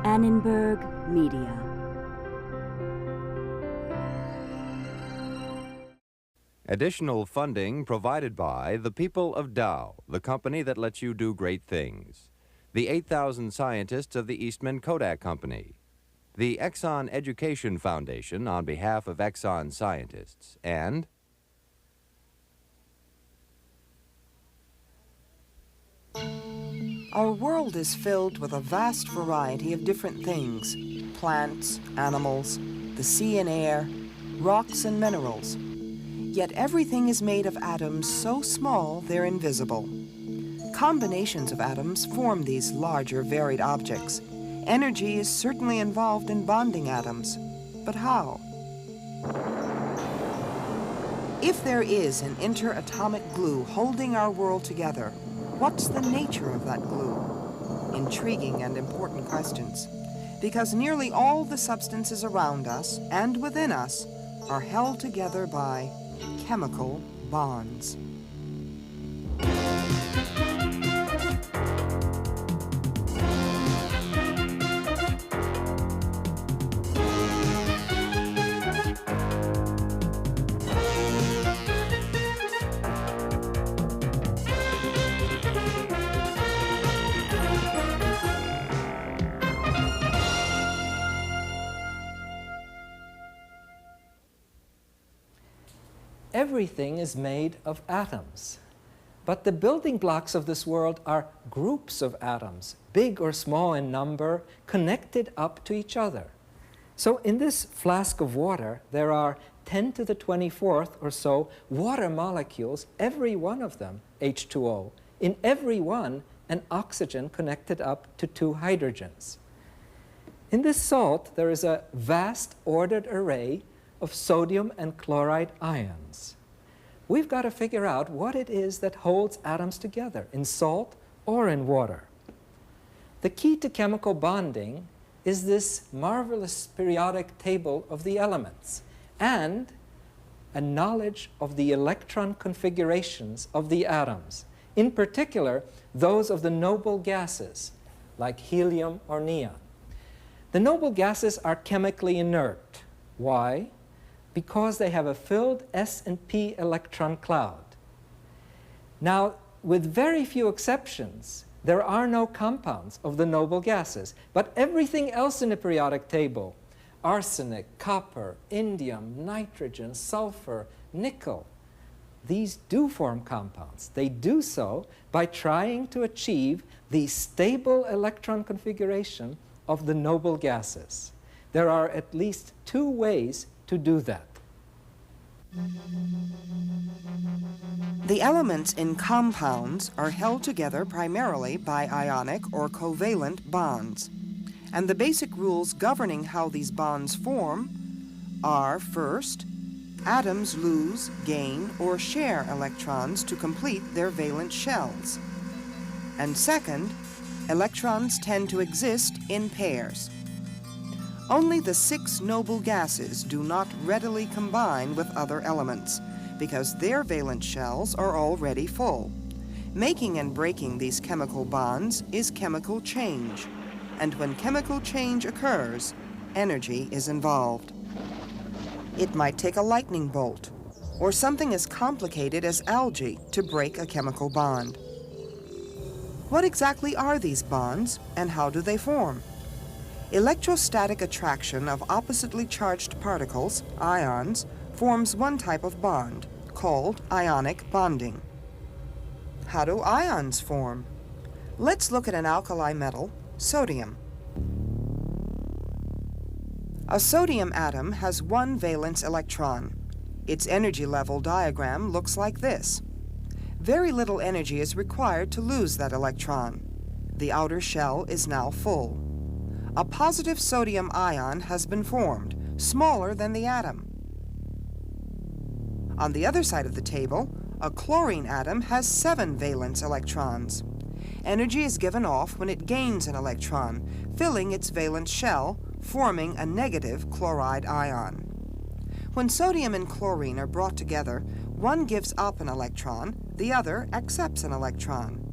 Annenberg Media. Additional funding provided by the people of Dow, the company that lets you do great things. The 8,000 scientists of the Eastman Kodak Company. The Exxon Education Foundation on behalf of Exxon scientists. And our world is filled with a vast variety of different things: plants, animals, the sea and air, rocks and minerals. Yet everything is made of atoms so small they're invisible. Combinations of atoms form these larger, varied objects. Energy is certainly involved in bonding atoms, but how? If there is an interatomic glue holding our world together, what's the nature of that glue? Intriguing and important questions, because nearly all the substances around us and within us are held together by chemical bonds. Everything is made of atoms. But the building blocks of this world are groups of atoms, big or small in number, connected up to each other. So in this flask of water, there are 10 to the 24th or so water molecules, every one of them H2O. In every one, an oxygen connected up to 2 hydrogens. In this salt, there is a vast ordered array of sodium and chloride ions. We've got to figure out what it is that holds atoms together in salt or in water. The key to chemical bonding is this marvelous periodic table of the elements and a knowledge of the electron configurations of the atoms, in particular those of the noble gases like helium or neon. The noble gases are chemically inert. Why? Because they have a filled s and p electron cloud. Now, with very few exceptions, there are no compounds of the noble gases, but everything else in the periodic table, arsenic, copper, indium, nitrogen, sulfur, nickel, these do form compounds. They do so by trying to achieve the stable electron configuration of the noble gases. There are at least 2 ways to do that. The elements in compounds are held together primarily by ionic or covalent bonds. And the basic rules governing how these bonds form are, first, atoms lose, gain, or share electrons to complete their valence shells. And second, electrons tend to exist in pairs. Only the 6 noble gases do not readily combine with other elements because their valence shells are already full. Making and breaking these chemical bonds is chemical change, and when chemical change occurs, energy is involved. It might take a lightning bolt or something as complicated as algae to break a chemical bond. What exactly are these bonds and how do they form? Electrostatic attraction of oppositely charged particles, ions, forms one type of bond, called ionic bonding. How do ions form? Let's look at an alkali metal, sodium. A sodium atom has 1 valence electron. Its energy level diagram looks like this. Very little energy is required to lose that electron. The outer shell is now full. A positive sodium ion has been formed, smaller than the atom. On the other side of the table, a chlorine atom has 7 valence electrons. Energy is given off when it gains an electron, filling its valence shell, forming a negative chloride ion. When sodium and chlorine are brought together, one gives up an electron, the other accepts an electron.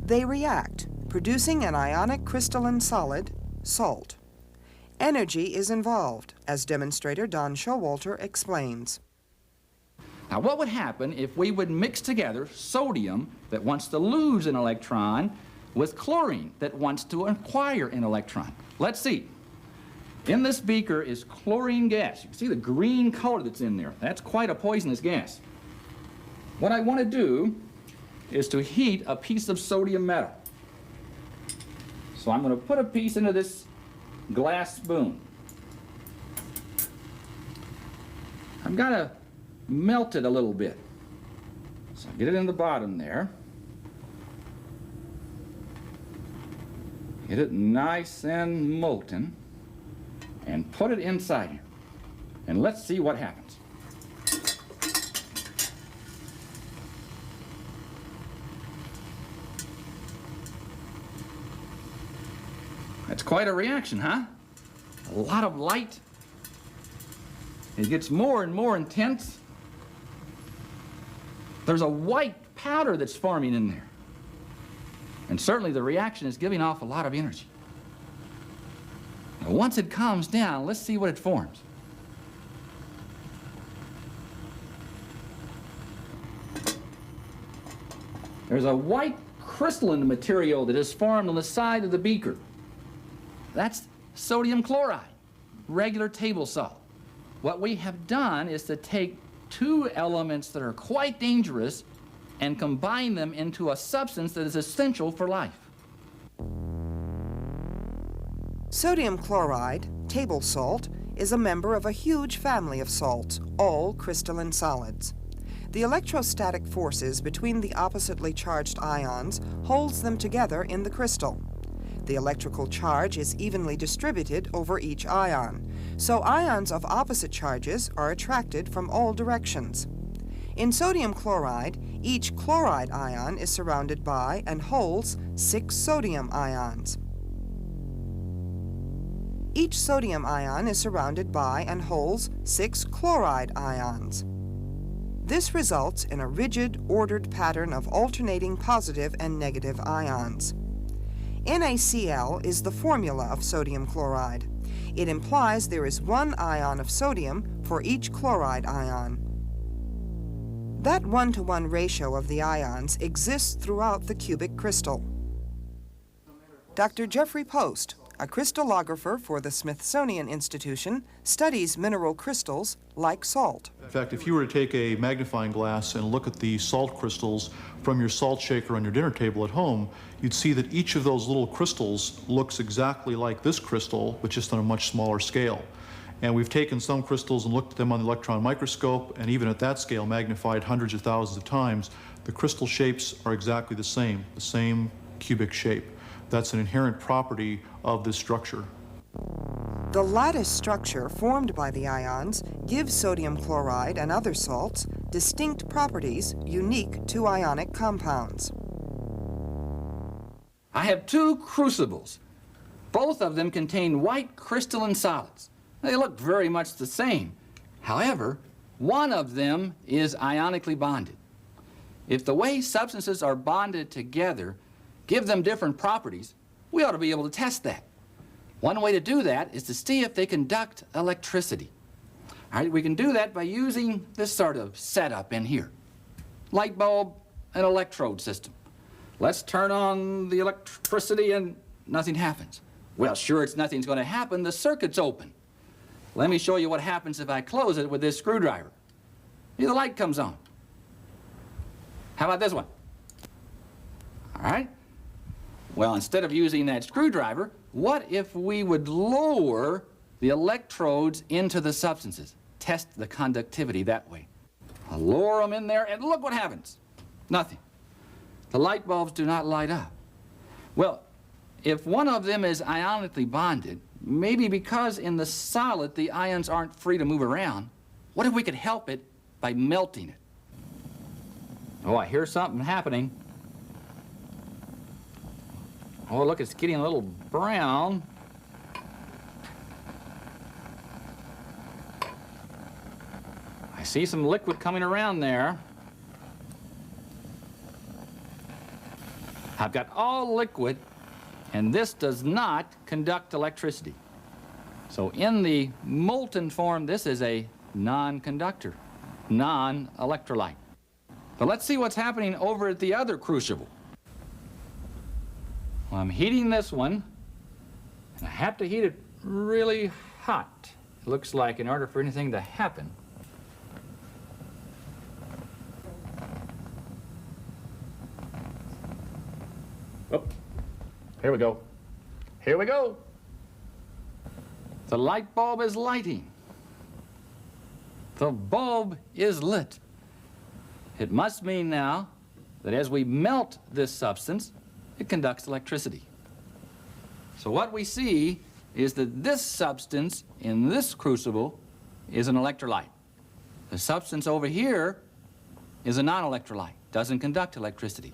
They react, producing an ionic crystalline solid, salt. Energy is involved, as demonstrator Don Showalter explains. Now, what would happen if we would mix together sodium that wants to lose an electron with chlorine that wants to acquire an electron? Let's see. In this beaker is chlorine gas. You can see the green color that's in there. That's quite a poisonous gas. What I want to do is to heat a piece of sodium metal. So I'm going to put a piece into this glass spoon. I've got to melt it a little bit. So get it in the bottom there. Get it nice and molten and put it inside here. And let's see what happens. That's quite a reaction, huh? A lot of light. It gets more and more intense. There's a white powder that's forming in there. And certainly the reaction is giving off a lot of energy. Now, once it calms down, let's see what it forms. There's a white crystalline material that is formed on the side of the beaker. That's sodium chloride, regular table salt. What we have done is to take two elements that are quite dangerous and combine them into a substance that is essential for life. Sodium chloride, table salt, is a member of a huge family of salts, all crystalline solids. The electrostatic forces between the oppositely charged ions holds them together in the crystal. The electrical charge is evenly distributed over each ion, so ions of opposite charges are attracted from all directions. In sodium chloride, each chloride ion is surrounded by and holds 6 sodium ions. Each sodium ion is surrounded by and holds 6 chloride ions. This results in a rigid, ordered pattern of alternating positive and negative ions. NaCl is the formula of sodium chloride. It implies there is 1 ion of sodium for each chloride ion. That 1-to-1 ratio of the ions exists throughout the cubic crystal. Dr. Jeffrey Post, a crystallographer for the Smithsonian Institution, studies mineral crystals like salt. In fact, if you were to take a magnifying glass and look at the salt crystals from your salt shaker on your dinner table at home, you'd see that each of those little crystals looks exactly like this crystal, but just on a much smaller scale. And we've taken some crystals and looked at them on the electron microscope, and even at that scale, magnified hundreds of thousands of times. The crystal shapes are exactly the same cubic shape. That's an inherent property of this structure. The lattice structure formed by the ions gives sodium chloride and other salts distinct properties unique to ionic compounds. I have 2 crucibles. Both of them contain white crystalline solids. They look very much the same. However, one of them is ionically bonded. If the way substances are bonded together give them different properties, we ought to be able to test that. One way to do that is to see if they conduct electricity. All right, we can do that by using this sort of setup in here. Light bulb and electrode system. Let's turn on the electricity and nothing happens. Well, sure, nothing's going to happen. The circuit's open. Let me show you what happens if I close it with this screwdriver. See, the light comes on. How about this one? All right. Well, instead of using that screwdriver, what if we would lower the electrodes into the substances? Test the conductivity that way. I'll lower them in there, and look what happens. Nothing. The light bulbs do not light up. Well, if one of them is ionically bonded, maybe because in the solid the ions aren't free to move around, what if we could help it by melting it? Oh, I hear something happening. Oh, look, it's getting a little brown. I see some liquid coming around there. I've got all liquid and this does not conduct electricity. So in the molten form, this is a non-conductor, non-electrolyte. But let's see what's happening over at the other crucible. Well, I'm heating this one, and I have to heat it really hot. It looks like in order for anything to happen. Oh, here we go. Here we go. The light bulb is lighting. The bulb is lit. It must mean now that as we melt this substance, it conducts electricity. So what we see is that this substance in this crucible is an electrolyte. The substance over here is a non-electrolyte, doesn't conduct electricity.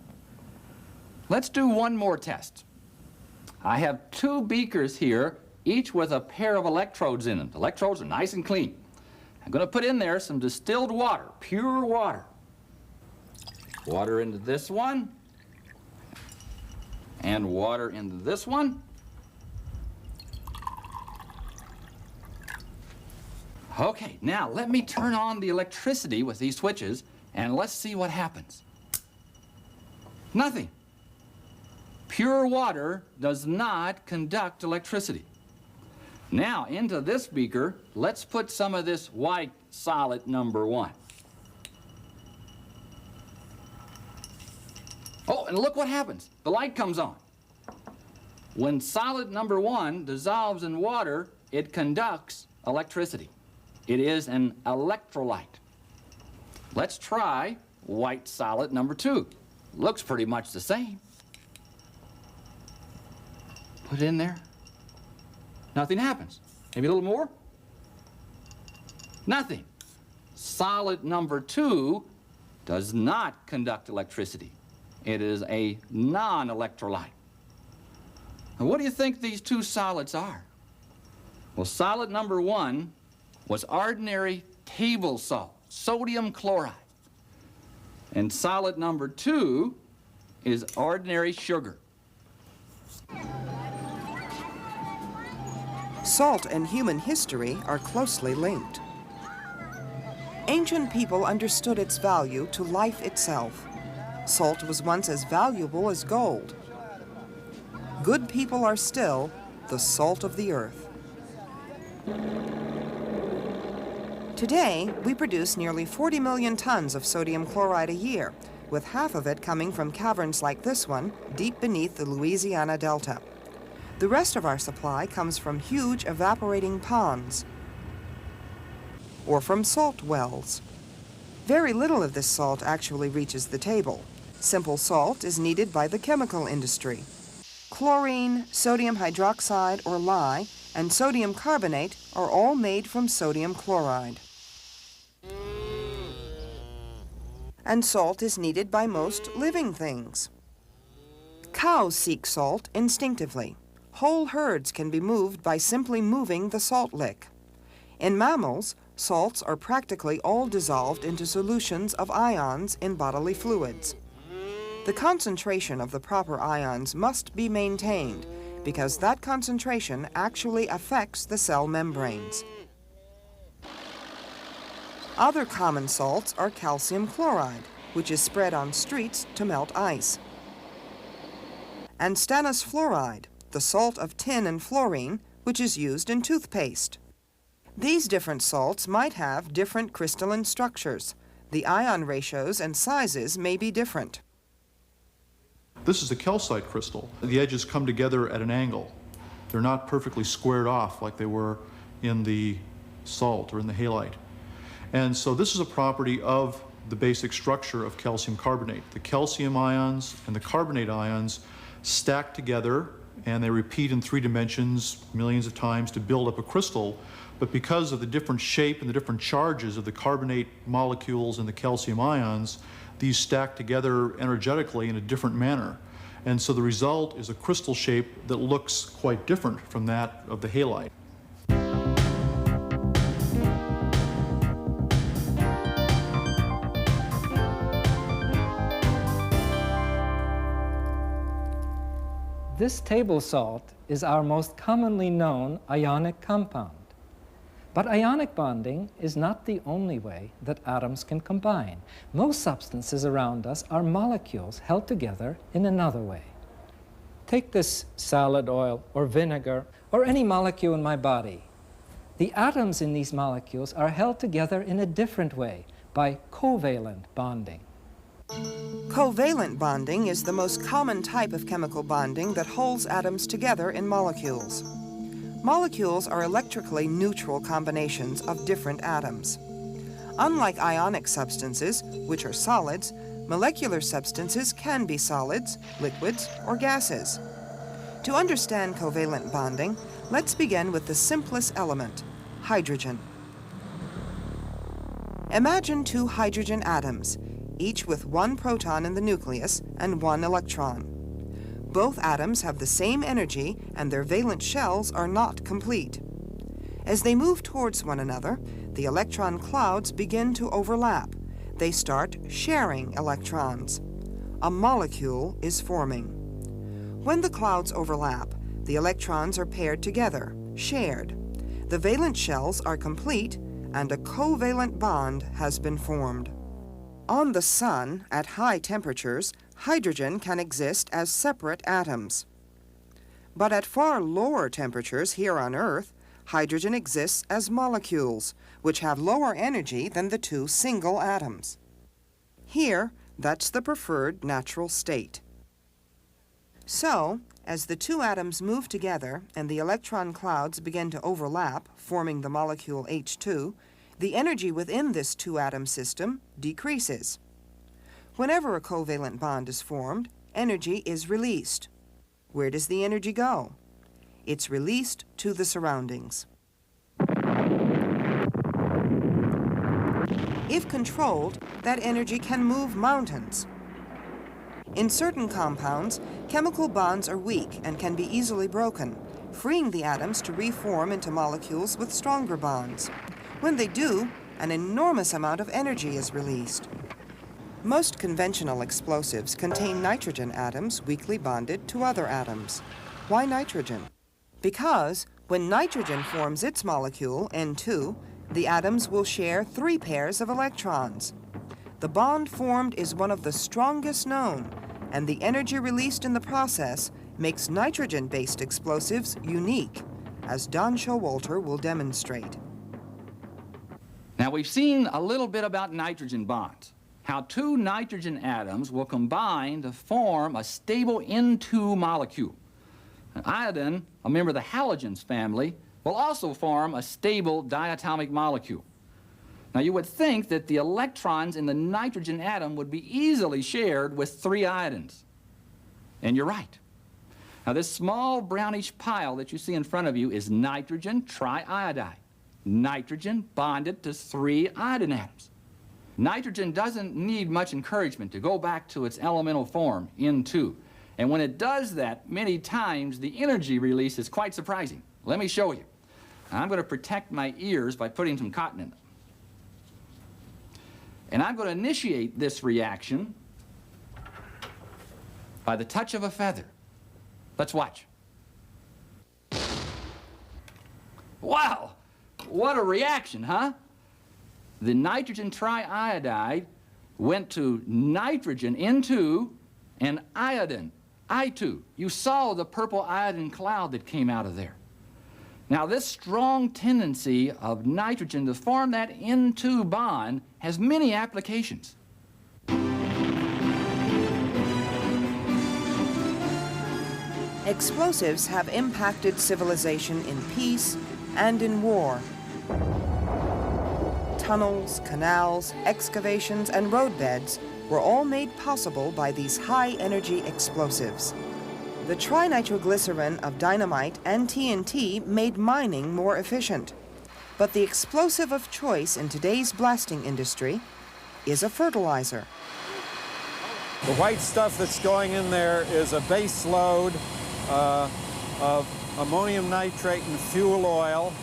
Let's do one more test. I have two beakers here, each with a pair of electrodes in them. The electrodes are nice and clean. I'm going to put in there some distilled water, pure water. Water into this one, and water into this one. Okay, now let me turn on the electricity with these switches, and let's see what happens. Nothing. Pure water does not conduct electricity. Now, into this beaker, let's put some of this white solid number 1. Oh, and look what happens. The light comes on. When solid number 1 dissolves in water, it conducts electricity. It is an electrolyte. Let's try white solid number 2. Looks pretty much the same. Put it in there. Nothing happens. Maybe a little more. Nothing. Solid number 2 does not conduct electricity. It is a non-electrolyte. Now, what do you think these two solids are? Well, solid number 1 was ordinary table salt, sodium chloride. And solid number 2 is ordinary sugar. Salt and human history are closely linked. Ancient people understood its value to life itself. Salt was once as valuable as gold. Good people are still the salt of the earth. Today, we produce nearly 40 million tons of sodium chloride a year, with half of it coming from caverns like this one, deep beneath the Louisiana Delta. The rest of our supply comes from huge evaporating ponds or from salt wells. Very little of this salt actually reaches the table. Simple salt is needed by the chemical industry. Chlorine, sodium hydroxide or lye, and sodium carbonate are all made from sodium chloride. And salt is needed by most living things. Cows seek salt instinctively. Whole herds can be moved by simply moving the salt lick. In mammals, salts are practically all dissolved into solutions of ions in bodily fluids. The concentration of the proper ions must be maintained because that concentration actually affects the cell membranes. Other common salts are calcium chloride, which is spread on streets to melt ice, and stannous fluoride, the salt of tin and fluorine, which is used in toothpaste. These different salts might have different crystalline structures. The ion ratios and sizes may be different. This is a calcite crystal. The edges come together at an angle. They're not perfectly squared off like they were in the salt or in the halite. And so this is a property of the basic structure of calcium carbonate. The calcium ions and the carbonate ions stack together and they repeat in 3 dimensions millions of times to build up a crystal. But because of the different shape and the different charges of the carbonate molecules and the calcium ions, these stack together energetically in a different manner. And so the result is a crystal shape that looks quite different from that of the halite. This table salt is our most commonly known ionic compound. But ionic bonding is not the only way that atoms can combine. Most substances around us are molecules held together in another way. Take this salad oil or vinegar or any molecule in my body. The atoms in these molecules are held together in a different way by covalent bonding. Covalent bonding is the most common type of chemical bonding that holds atoms together in molecules. Molecules are electrically neutral combinations of different atoms. Unlike ionic substances, which are solids, molecular substances can be solids, liquids, or gases. To understand covalent bonding, let's begin with the simplest element, hydrogen. Imagine two hydrogen atoms, each with one proton in the nucleus and one electron. Both atoms have the same energy and their valence shells are not complete. As they move towards one another, the electron clouds begin to overlap. They start sharing electrons. A molecule is forming. When the clouds overlap, the electrons are paired together, shared. The valence shells are complete and a covalent bond has been formed. On the Sun, at high temperatures, hydrogen can exist as separate atoms. But at far lower temperatures here on Earth, hydrogen exists as molecules, which have lower energy than the two single atoms. Here, that's the preferred natural state. So, as the two atoms move together and the electron clouds begin to overlap, forming the molecule H2, the energy within this two-atom system decreases. Whenever a covalent bond is formed, energy is released. Where does the energy go? It's released to the surroundings. If controlled, that energy can move mountains. In certain compounds, chemical bonds are weak and can be easily broken, freeing the atoms to reform into molecules with stronger bonds. When they do, an enormous amount of energy is released. Most conventional explosives contain nitrogen atoms weakly bonded to other atoms. Why nitrogen? Because when nitrogen forms its molecule, N2, the atoms will share 3 pairs of electrons. The bond formed is one of the strongest known, and the energy released in the process makes nitrogen-based explosives unique, as Don Showalter will demonstrate. Now, we've seen a little bit about nitrogen bonds, how 2 nitrogen atoms will combine to form a stable N2 molecule. Iodine, a member of the halogens family, will also form a stable diatomic molecule. Now, you would think that the electrons in the nitrogen atom would be easily shared with 3 iodines. And you're right. Now, this small brownish pile that you see in front of you is nitrogen triiodide. Nitrogen bonded to 3 iodine atoms. Nitrogen doesn't need much encouragement to go back to its elemental form, N2. And when it does that, many times the energy release is quite surprising. Let me show you. I'm going to protect my ears by putting some cotton in them. And I'm going to initiate this reaction by the touch of a feather. Let's watch. Wow! What a reaction, huh? The nitrogen triiodide went to nitrogen, N2, and iodine, I2. You saw the purple iodine cloud that came out of there. Now, this strong tendency of nitrogen to form that N2 bond has many applications. Explosives have impacted civilization in peace and in war. Tunnels, canals, excavations, and roadbeds were all made possible by these high-energy explosives. The trinitroglycerin of dynamite and TNT made mining more efficient. But the explosive of choice in today's blasting industry is a fertilizer. The white stuff that's going in there is a base load of ammonium nitrate and fuel oil.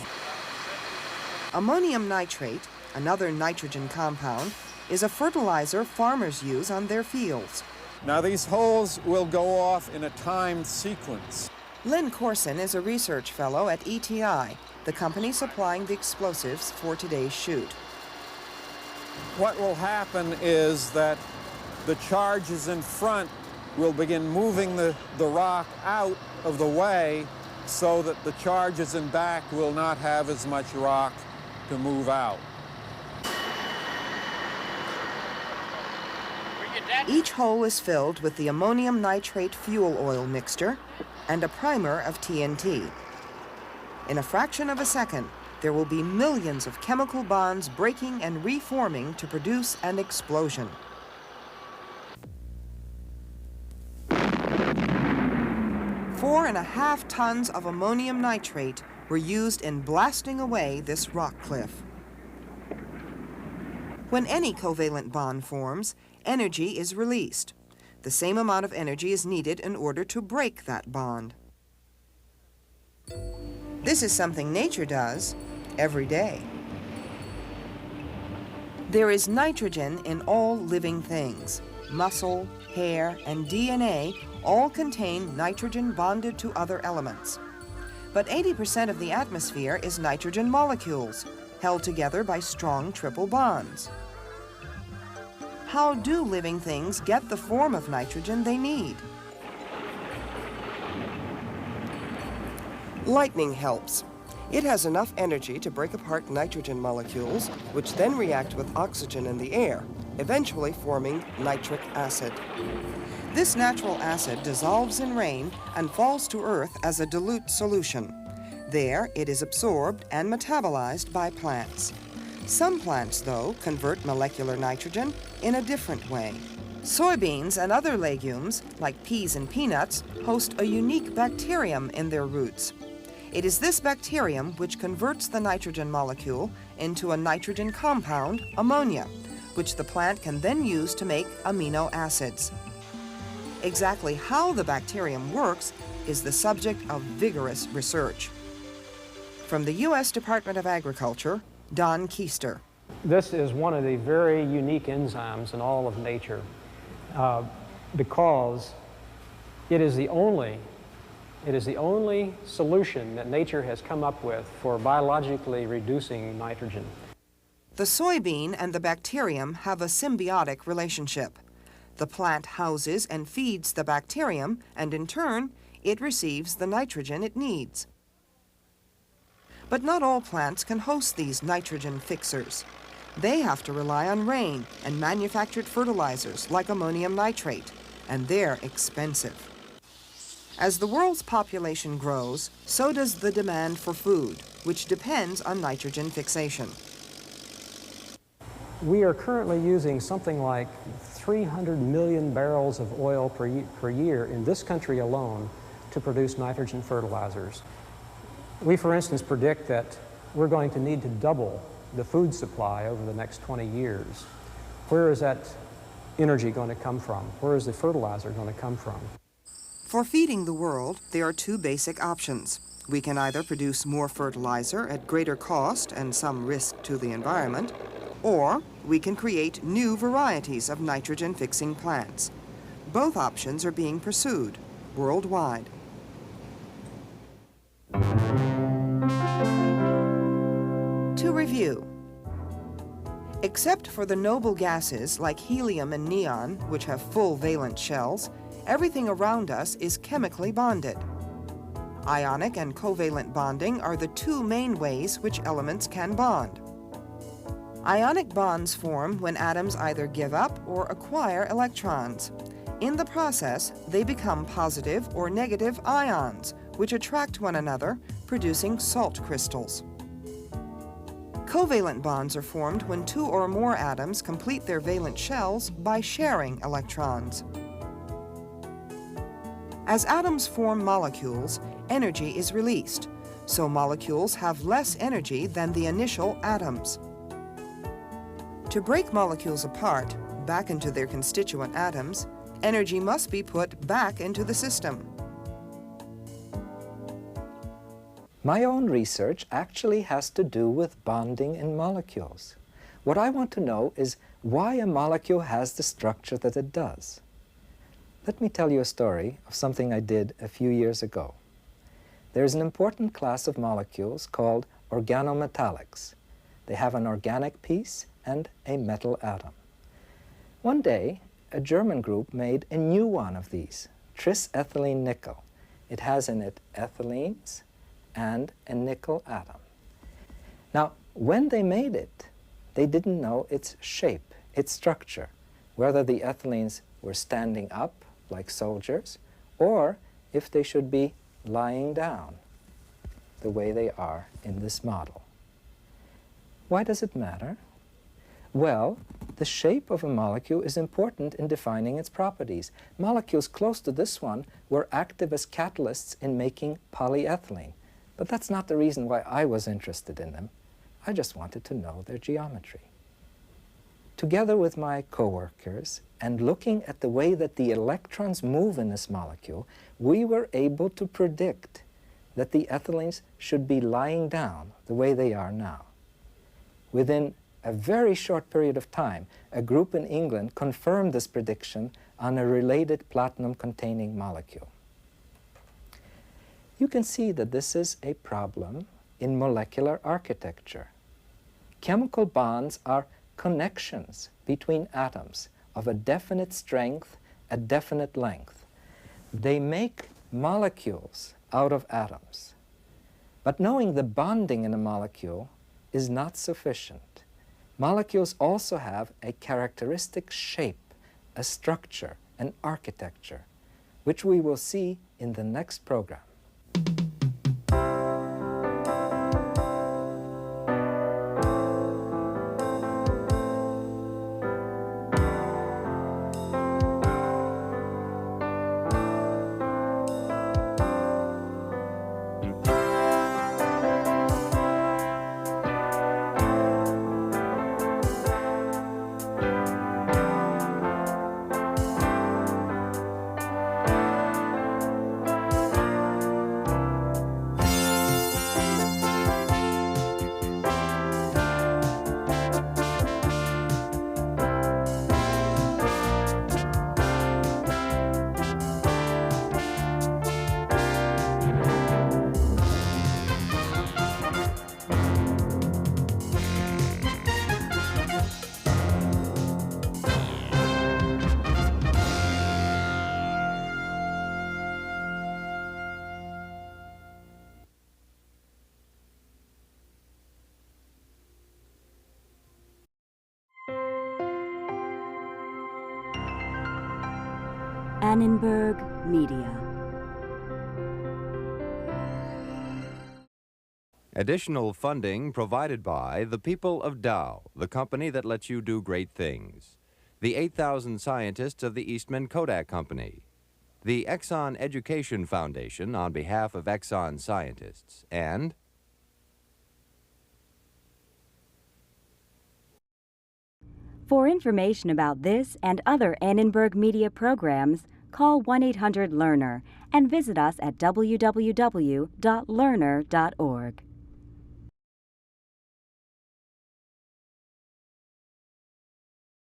Ammonium nitrate, another nitrogen compound, is a fertilizer farmers use on their fields. Now these holes will go off in a timed sequence. Lynn Corson is a research fellow at ETI, the company supplying the explosives for today's shoot. What will happen is that the charges in front will begin moving the rock out of the way so that the charges in back will not have as much rock to move out. Each hole is filled with the ammonium nitrate fuel oil mixture and a primer of TNT. In a fraction of a second, there will be millions of chemical bonds breaking and reforming to produce an explosion. 4.5 tons of ammonium nitrate were used in blasting away this rock cliff. When any covalent bond forms, energy is released. The same amount of energy is needed in order to break that bond. This is something nature does every day. There is nitrogen in all living things. Muscle, hair, and DNA all contain nitrogen bonded to other elements. But 80% of the atmosphere is nitrogen molecules, held together by strong triple bonds. How do living things get the form of nitrogen they need? Lightning helps. It has enough energy to break apart nitrogen molecules, which then react with oxygen in the air, eventually forming nitric acid. This natural acid dissolves in rain and falls to Earth as a dilute solution. There, it is absorbed and metabolized by plants. Some plants, though, convert molecular nitrogen in a different way. Soybeans and other legumes, like peas and peanuts, host a unique bacterium in their roots. It is this bacterium which converts the nitrogen molecule into a nitrogen compound, ammonia, which the plant can then use to make amino acids. Exactly how the bacterium works is the subject of vigorous research. From the U.S. Department of Agriculture, Don Keister. This is one of the very unique enzymes in all of nature because it is the only solution that nature has come up with for biologically reducing nitrogen. The soybean and the bacterium have a symbiotic relationship. The plant houses and feeds the bacterium, and in turn, it receives the nitrogen it needs. But not all plants can host these nitrogen fixers. They have to rely on rain and manufactured fertilizers like ammonium nitrate, and they're expensive. As the world's population grows, so does the demand for food, which depends on nitrogen fixation. We are currently using something like 300 million barrels of oil per year in this country alone to produce nitrogen fertilizers. We, for instance, predict that we're going to need to double the food supply over the next 20 years. Where is that energy going to come from? Where is the fertilizer going to come from? For feeding the world, there are two basic options. We can either produce more fertilizer at greater cost and some risk to the environment, or we can create new varieties of nitrogen-fixing plants. Both options are being pursued worldwide. To review, except for the noble gases like helium and neon, which have full valence shells, everything around us is chemically bonded. Ionic and covalent bonding are the two main ways which elements can bond. Ionic bonds form when atoms either give up or acquire electrons. In the process, they become positive or negative ions, which attract one another, producing salt crystals. Covalent bonds are formed when two or more atoms complete their valence shells by sharing electrons. As atoms form molecules, energy is released, so molecules have less energy than the initial atoms. To break molecules apart, back into their constituent atoms, energy must be put back into the system. My own research actually has to do with bonding in molecules. What I want to know is why a molecule has the structure that it does. Let me tell you a story of something I did a few years ago. There's an important class of molecules called organometallics. They have an organic piece and a metal atom. One day, a German group made a new one of these, trisethylene nickel. It has in it ethylenes and a nickel atom. Now, when they made it, they didn't know its shape, its structure, whether the ethylenes were standing up like soldiers or if they should be lying down the way they are in this model. Why does it matter? Well, the shape of a molecule is important in defining its properties. Molecules close to this one were active as catalysts in making polyethylene, but that's not the reason why I was interested in them. I just wanted to know their geometry. Together with my coworkers, and looking at the way that the electrons move in this molecule, we were able to predict that the ethylenes should be lying down the way they are now. Within a very short period of time, a group in England confirmed this prediction on a related platinum-containing molecule. You can see that this is a problem in molecular architecture. Chemical bonds are connections between atoms of a definite strength, a definite length. They make molecules out of atoms. But knowing the bonding in a molecule is not sufficient. Molecules also have a characteristic shape, a structure, an architecture, which we will see in the next program. Annenberg Media. Additional funding provided by the people of Dow, the company that lets you do great things. The 8,000 scientists of the Eastman Kodak Company. The Exxon Education Foundation on behalf of Exxon scientists. And For information about this and other Annenberg Media programs, call 1-800-LEARNER and visit us at www.learner.org.